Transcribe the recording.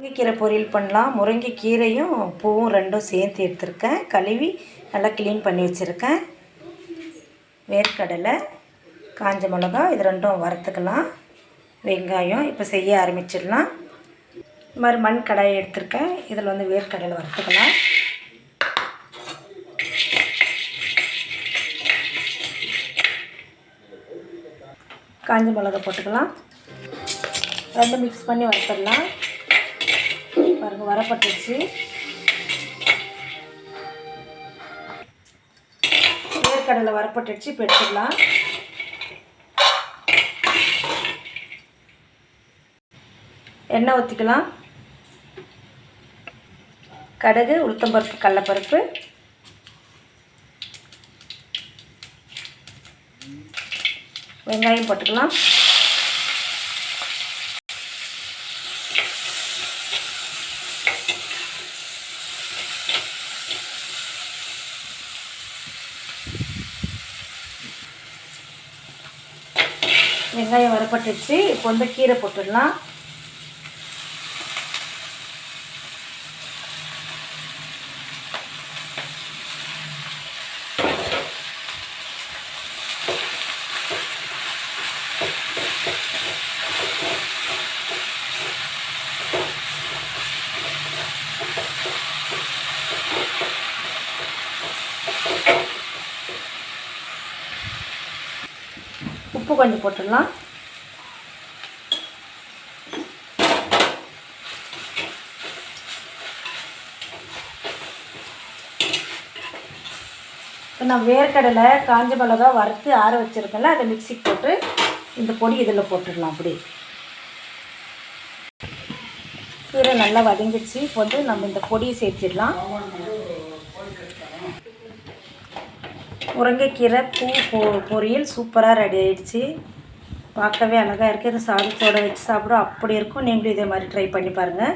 முருங்கைக்கீரை பொரியல் பண்ணலாம். முருங்கைக்கீரையும் பூவும் ரெண்டும் சேர்த்து எடுத்துருக்கேன். கழுவி நல்லா க்ளீன் பண்ணி வச்சுருக்கேன். வேர்க்கடலை, காஞ்ச மிளகா இது ரெண்டும் வறுத்துக்கலாம். வெங்காயம் இப்போ செய்ய ஆரம்பிச்சிடலாம். இது மாதிரி மண் கடாயை எடுத்துருக்கேன். இதில் வந்து வேர்க்கடலை வறுத்துக்கலாம். காஞ்ச மிளகா போட்டுக்கலாம். ரெண்டும் மிக்ஸ் பண்ணி வறுத்துடலாம். பாருங்கள் வரப்பட்டுச்சு. வேர்க்கடலை வரப்பட்டுச்சு. இப்போ எடுத்துடலாம். எண்ணெய் ஊற்றிக்கலாம். கடுகு, உளுத்தம்பருப்பு, கடலைப்பருப்பு, வெங்காயம் போட்டுக்கலாம். வெங்காயம் வரப்பட்டுச்சு. இப்போ வந்து கீரை போட்டுடலாம். உப்பு கொஞ்சம் போட்டுடலாம். இப்போ நான் வேர்க்கடலை, காஞ்ச மிளகா வறுத்து ஆற வச்சுருக்கேன்ல, அதை மிக்ஸிக்கு போட்டு இந்த பொடி இதில் போட்டுடலாம். அப்படி கீரை நல்லா வதங்கிடுச்சு. இப்போ வந்து நம்ம இந்த பொடியை சேர்த்துடலாம். முருங்கைக்கீரை பூ பொரியல் சூப்பராக ரெடி ஆகிடுச்சு. பார்க்கவே அழகாக இருக்குது. இது சாதத்தோடு வச்சு சாப்பிடும் அப்படி இருக்கும். நீங்களும் இதே மாதிரி ட்ரை பண்ணி பாருங்கள்.